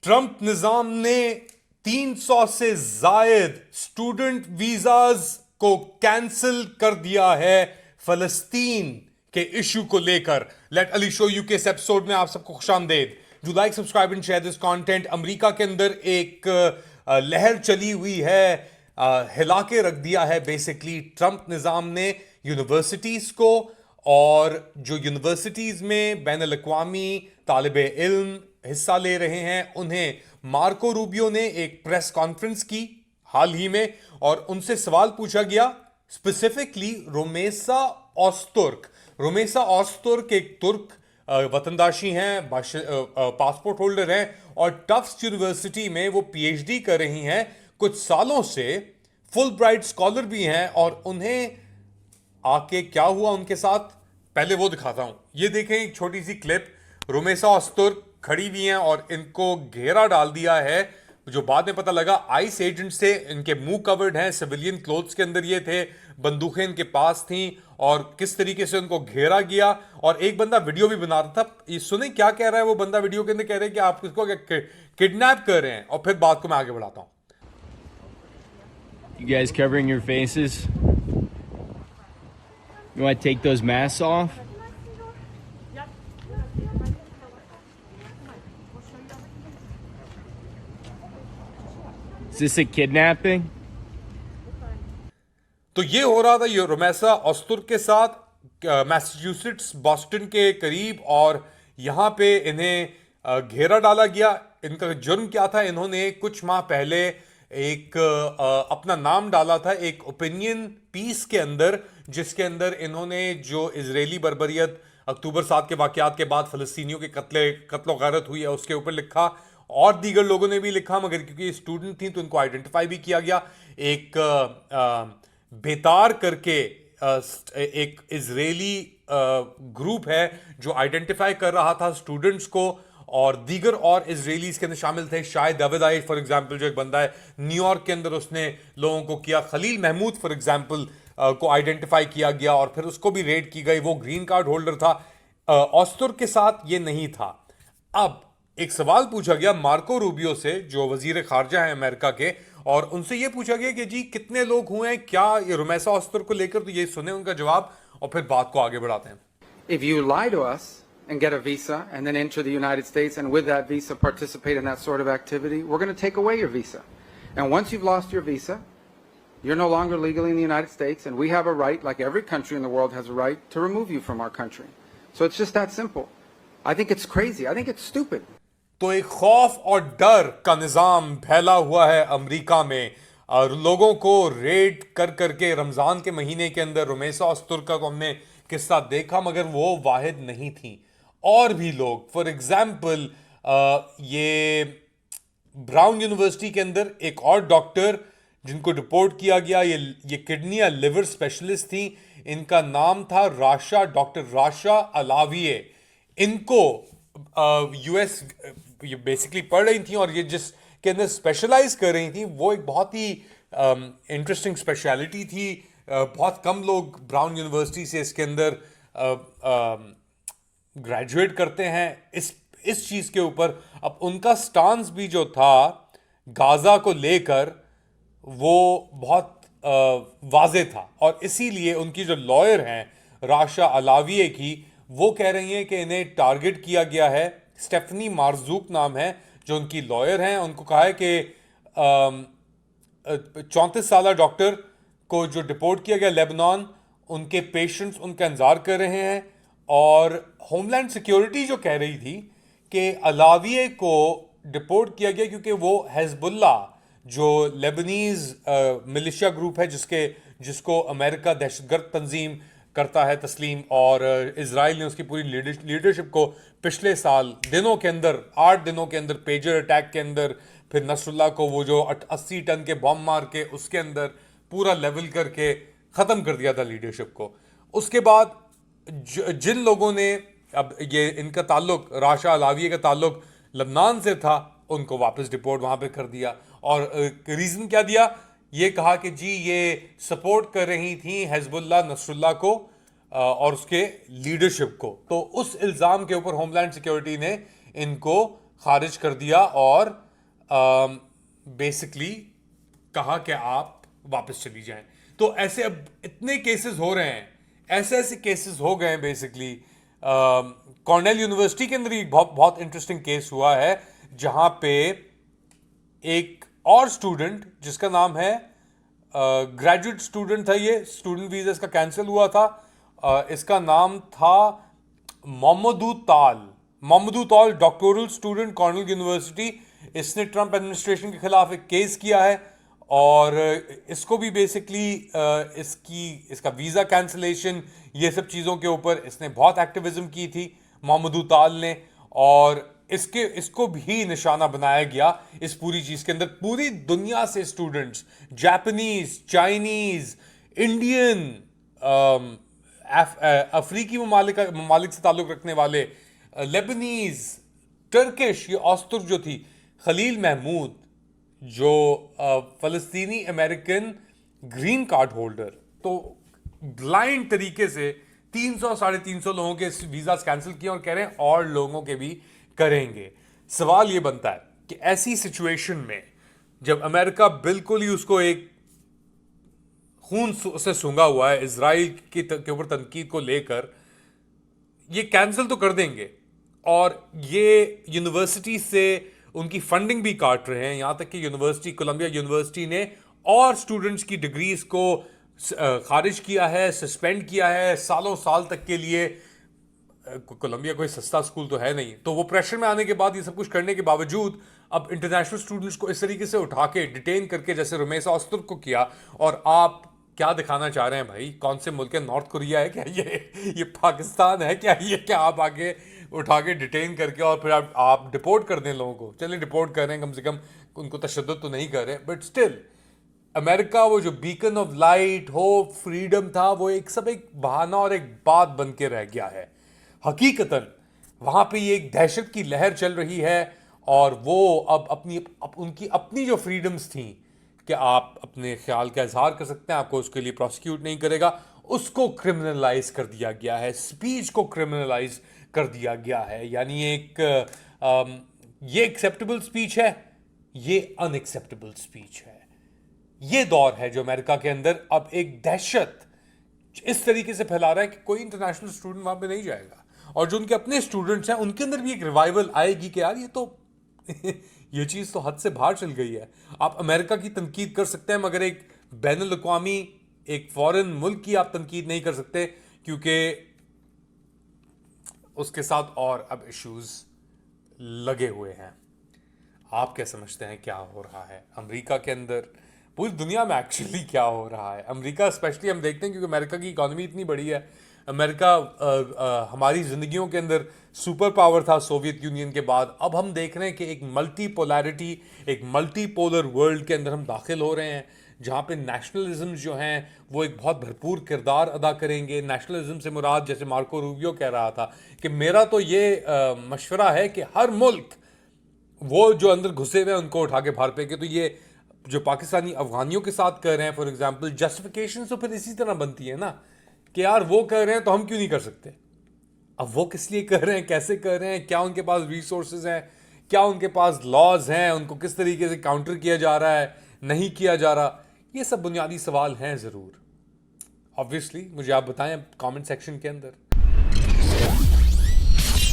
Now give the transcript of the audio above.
Trump निजाम ने 300 से जायद स्टूडेंट वीजाज को कैंसिल कर दिया है फलस्तीन के इशू को लेकर। लेट अली शो यू के इस एपिसोड में आप सबको खुशामदेद। Do like, subscribe and share this content. America के अंदर एक लहर चली हुई है, हिला के रख दिया है बेसिकली ट्रंप निजाम ने यूनिवर्सिटीज को, और जो यूनिवर्सिटीज में बैन अल-अक़वामी तालिबे इल्म हिस्सा ले रहे हैं उन्हें मार्को रूबियो ने एक प्रेस कॉन्फ्रेंस की हाल ही में, और उनसे सवाल पूछा गया स्पेसिफिकली रोमेसा ओस्तुर्क। रोमेसा ओस्तुर्क एक तुर्क वतनदाशी हैं, पासपोर्ट होल्डर हैं और टफ्ट्स यूनिवर्सिटी में वो पीएचडी कर रही हैं कुछ सालों से, फुल ब्राइट स्कॉलर भी हैं। और उन्हें आके क्या हुआ उनके साथ पहले वो दिखाता हूं। ये देखें एक छोटी सी क्लिप। रोमेसा ओस्तुर्क खड़ी हुई हैं और इनको घेरा डाल दिया है, जो बाद में पता लगा आइस एजेंट से। इनके मुंह कवर्ड हैं, सिविलियन क्लोथ्स के अंदर ये थे, बंदूकें इनके पास थीं, और किस तरीके से उनको घेरा गया। और एक बंदा वीडियो भी बना रहा था। ये सुने क्या कह रहा है वो बंदा वीडियो के अंदर, कह रहे हैं कि आप किसको किडनैप कर रहे हैं। और फिर बात को मैं आगे बढ़ाता हूं। You guys covering your faces? You want to take those masks off? Is this a kidnapping? तो ये हो रहा था ये रोमेसा ओस्तुर्क के साथ मैसाचुसेट्स बॉस्टन के करीब, और यहां पे इन्हें घेरा डाला गया। इनका जुर्म क्या था? इन्होंने कुछ माह पहले एक अपना नाम डाला था एक ओपिनियन पीस के अंदर, जिसके अंदर इन्होंने जो इजरायली बर्बरियत अक्टूबर 7 के वाकयात के बाद फलस्तीनियों के कत्लो गारत हुई है उसके ऊपर लिखा, और दीगर लोगों ने भी लिखा, मगर क्योंकि स्टूडेंट थी तो इनको आइडेंटिफाई भी किया गया। एक बेतार करके एक इजरायली ग्रुप है जो आइडेंटिफाई कर रहा था स्टूडेंट्स को, और दीगर और इजरायलीज के अंदर शामिल थे। शायद दावदाई फॉर एग्जांपल जो एक बंदा है न्यूयॉर्क के अंदर, उसने लोगों को किया। खलील महमूद फॉर एग्जांपल को आइडेंटिफाई किया गया और फिर उसको भी रेड की गई। वो ग्रीन कार्ड होल्डर था। ओस्तुर्क के साथ ये नहीं था। अब एक सवाल पूछा गया मार्को रूबियो से, जो वजीर खारजा है अमेरिका के, और उनसे यह पूछा गया कि जी कितने लोग हुए हैं क्या ये रोमेसा ओस्तुर्क को लेकर। तो ये सुने उनका जवाब और फिर बात को आगे बढ़ाते हैं। If you lie to us and get a visa and then enter the United States and with that visa participate in that sort of activity, we're going to take away your visa. And once you've lost your visa, you're no longer legally in the United States, and we have a right, like every country in the world has a right, to remove you from our country. So it's just that simple. I think it's crazy. I think it's stupid. तो एक खौफ और डर का निजाम फैला हुआ है America में, और लोगों को रेड कर करके रमजान के महीने के अंदर रोमेसा ओस्तुर्क को हमने किस्सा देखा, मगर वो वाहिद नहीं थी। और भी लोग, फॉर एग्जाम्पल ये ब्राउन यूनिवर्सिटी के अंदर एक और डॉक्टर जिनको डिपोर्ट किया गया, ये किडनी या लिवर स्पेशलिस्ट थी। इनका नाम था राशा, डॉक्टर राशा अलाविये। इनको यूएस ये बेसिकली पढ़ रही थी, और ये जिस के अंदर स्पेशलाइज कर रही थी वो एक बहुत ही इंटरेस्टिंग स्पेशलिटी थी। बहुत कम लोग ब्राउन यूनिवर्सिटी से इसके अंदर ग्रेजुएट करते हैं इस चीज़ के ऊपर। अब उनका स्टांस भी जो था गाजा को लेकर वो बहुत वाजे था, और इसीलिए उनकी जो लॉयर हैं राशा अलाविये की, वो कह रही हैं कि इन्हें टारगेट किया गया है। स्टेफनी मार्जूक नाम है जो उनकी लॉयर हैं। उनको कहा है कि 34 साल डॉक्टर को जो डिपोर्ट किया गया लेबनान, उनके पेशेंट्स उनका इंतजार कर रहे हैं। और होमलैंड सिक्योरिटी जो कह रही थी कि अलाविये को डिपोर्ट किया गया क्योंकि वो हिजबुल्ला जो लेबनीज मिलिशिया ग्रुप है जिसको अमेरिका दहशतगर्द तंजीम करता है तस्लीम, और इजराइल ने उसकी पूरी लीडरशिप को पिछले साल दिनों के अंदर 8 दिनों के अंदर पेजर अटैक के अंदर, फिर नसरुल्लाह को वो जो 80 टन के बॉम्ब मार के उसके अंदर पूरा लेवल करके ख़त्म कर दिया था लीडरशिप को। उसके बाद जिन लोगों ने, अब ये इनका ताल्लुक राशा अलाविये का ताल्लुक लबनान से था, उनको वापस डिपोर्ट वहाँ पे कर दिया। और रीज़न क्या दिया? ये कहा कि जी ये सपोर्ट कर रही थी हिजबुल्लाह नसरुल्लाह को और उसके लीडरशिप को। तो उस इल्ज़ाम के ऊपर होमलैंड सिक्योरिटी ने इनको खारिज कर दिया और बेसिकली कहा कि आप वापस चली जाएं। तो ऐसे अब इतने केसेस हो रहे हैं, ऐसे ऐसे केसेस हो गए हैं बेसिकली। कॉर्नेल यूनिवर्सिटी के अंदर एक बहुत बहुत इंटरेस्टिंग केस हुआ है, जहां पे एक और स्टूडेंट जिसका नाम है ग्रेजुएट स्टूडेंट था, ये स्टूडेंट वीजा इसका कैंसिल हुआ था। इसका नाम था मोहम्मदू ताल, डॉक्टोरल स्टूडेंट, कॉर्नेल यूनिवर्सिटी। इसने ट्रंप एडमिनिस्ट्रेशन के खिलाफ एक केस किया है और इसको भी बेसिकली इसका वीज़ा कैंसिलेशन, ये सब चीज़ों के ऊपर इसने बहुत एक्टिविज्म की थी मोहम्मदू ताल ने। और इसको भी निशाना बनाया गया इस पूरी चीज़ के अंदर। पूरी दुनिया से स्टूडेंट्स, जापानीज, चाइनीज, इंडियन, अफ्रीकी ममालिक से ताल्लुक़ रखने वाले, लेबनीज, टर्किश, ये औस्तुर्क जो थी, खलील महमूद जो फ़लस्तीनी अमेरिकन ग्रीन कार्ड होल्डर, तो ब्लाइंड तरीके से 300 साढ़े 300 लोगों के वीज़ा कैंसिल किए और कह रहे हैं और लोगों के भी करेंगे। सवाल ये बनता है कि ऐसी सिचुएशन में जब अमेरिका बिल्कुल ही उसको एक खून से सूंघा हुआ है इजराइल के ऊपर तनकीद को लेकर, ये कैंसिल तो कर देंगे और ये यूनिवर्सिटी से उनकी फंडिंग भी काट रहे हैं। यहां तक कि यूनिवर्सिटी, कोलंबिया यूनिवर्सिटी ने और स्टूडेंट्स की डिग्रीज को खारिज किया है, सस्पेंड किया है सालों साल तक के लिए। कोलंबिया कोई सस्ता स्कूल तो है नहीं, तो वो प्रेशर में आने के बाद, ये सब कुछ करने के बावजूद, अब इंटरनेशनल स्टूडेंट्स को इस तरीके से उठा के डिटेन करके, जैसे रुमेसा औस्तुर्क को किया। और आप क्या दिखाना चाह रहे हैं भाई? कौन से मुल्क है? नॉर्थ कोरिया है क्या? ये पाकिस्तान है क्या? ये क्या आप आगे उठा के डिटेन करके और फिर आप डिपोर्ट कर दें लोगों को? चलिए डिपोर्ट कर रहे हैं, कम से कम उनको तशद्दुद तो नहीं कर रहे, बट स्टिल अमेरिका, वो जो beacon of light, hope, freedom था, वो एक बहाना और एक बात बन के रह गया है। हकीकतन वहां पे ये एक दहशत की लहर चल रही है और वो अब उनकी अपनी जो फ्रीडम्स थी कि आप अपने ख्याल का इजहार कर सकते हैं, आपको उसके लिए प्रोसिक्यूट नहीं करेगा, उसको क्रिमिनलाइज कर दिया गया है। स्पीच को क्रिमिनलाइज कर दिया गया है। यानी ये एक्सेप्टेबल स्पीच है, ये अनएक्सेप्टेबल स्पीच है। ये दौर है जो अमेरिका के अंदर अब एक दहशत इस तरीके से फैला रहा है कि कोई इंटरनेशनल स्टूडेंट वहां पे नहीं जाएगा। और जो उनके अपने स्टूडेंट्स हैं, उनके अंदर भी एक रिवाइवल आएगी कि यार ये तो ये चीज़ तो हद से बाहर चल गई है। आप अमेरिका की तनकीद कर सकते हैं, मगर एक बैनुल अक़वामी, एक फॉरेन मुल्क की आप तनकीद नहीं कर सकते, क्योंकि उसके साथ और अब इश्यूज लगे हुए हैं। आप क्या समझते हैं क्या हो रहा है अमेरिका के अंदर? पूरी दुनिया में एक्चुअली क्या हो रहा है? अमेरिका स्पेशली हम देखते हैं क्योंकि अमेरिका की इकॉनमी इतनी बड़ी है। अमेरिका हमारी ज़िंदगियों के अंदर सुपर पावर था सोवियत यूनियन के बाद। अब हम देख रहे हैं कि एक मल्टीपोलैरिटी, एक मल्टीपोलर वर्ल्ड के अंदर हम दाखिल हो रहे हैं, जहाँ पे नेशनलिज्म जो हैं वो एक बहुत भरपूर किरदार अदा करेंगे। नेशनलिज्म से मुराद, जैसे मार्को रूबियो कह रहा था कि मेरा तो ये मशवरा है कि हर मुल्क वो जो अंदर घुसे हुए हैं उनको उठा के बाहर फेंके। तो ये जो पाकिस्तानी अफगानियों के साथ कर रहे हैं फॉर एग्जांपल, जस्टिफिकेशन तो फिर इसी तरह बनती है ना कि यार वो कर रहे हैं तो हम क्यों नहीं कर सकते। अब वो किस लिए कर रहे हैं, कैसे कर रहे हैं, क्या उनके पास रिसोर्सेज हैं, क्या उनके पास लॉज हैं, उनको किस तरीके से काउंटर किया जा रहा है, नहीं किया जा रहा, ये सब बुनियादी सवाल हैं ज़रूर। ऑब्वियसली मुझे आप बताएं कमेंट सेक्शन के अंदर।